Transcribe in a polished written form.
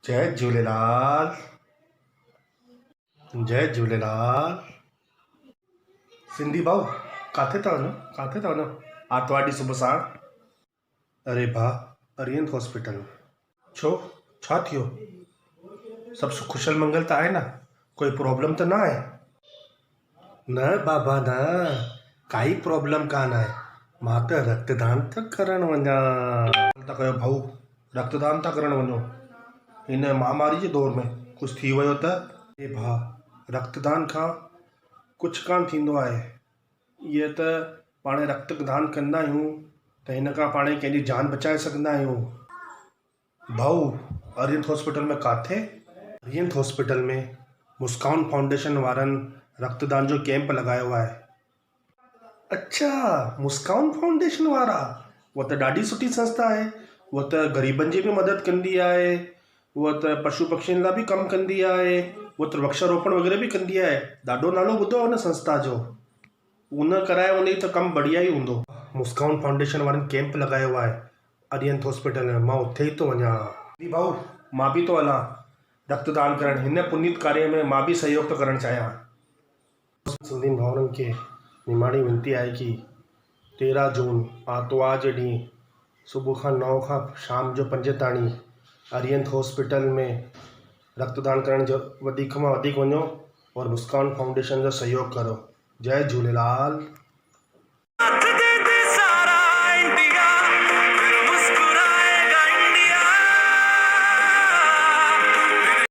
जय झूलेलाल। जय झूलेलाल। सिंधी भाऊ काथे था वञो आर्तवार ॾींहुं सुबुह साण? अरे भाउ अरिहंत हॉस्पिटल में छो छा थियो? सभु कुशल मंगल त आहे न? कोई प्रॉब्लम त न आहे? न बाबा न, काई प्रॉब्लम कान आहे। मां त रक्तदान त करण वञा था कयो भाऊ, रक्तदान था करण वञो हिन महामारी जे दौर में? कुझु थी वियो त? ए भाउ रक्तदान खां कुझु कान थींदो आहे। इहे त पाण रक्तदान कंदा आहियूं त हिन खां पाण कंहिंजी जान बचाए सघंदा आहियूं। भाऊ अरिहंत हॉस्पिटल में काथे? अरिहंत हॉस्पिटल में मुस्कान फाउंडेशन वारनि रक्तदान जो कैंप लॻायो आहे। अच्छा, मुस्कान फाउंडेशन वारा? उहा त ॾाढी सुठी संस्था आहे। उहा त ग़रीबनि जी बि मदद कंदी आहे, उहा त पशु पक्षियुनि लाइ बि कमु कंदी आहे, उहा त वृक्षारोपण वग़ैरह बि कंदी आहे। ॾाढो नालो ॿुधो आहे उन संस्था जो। उन कराए वञे त कमु बढ़िया ई हूंदो। मुस्कान फाउंडेशन वारनि कैंप लॻायो आहे अरिहंत हॉस्पिटल में, मां उते ई थो वञा। भाऊ मां बि थो हलां रक्तदान करण, हिन पुनीत कार्य में मां बि सहयोग थो करणु चाहियां। सिंधियुनि भाउरनि खे निमाणी विनती आहे कि 13 जून आर्तवार जे ॾींहुं सुबुह खां 9 खां शाम जो 5 ताणी अरिहंत हॉस्पिटल में रक्तदान करण जो वधीक मां वधीक वञो और मुस्कान फाउंडेशन जो सहयोग करो। जय झूलेलाल।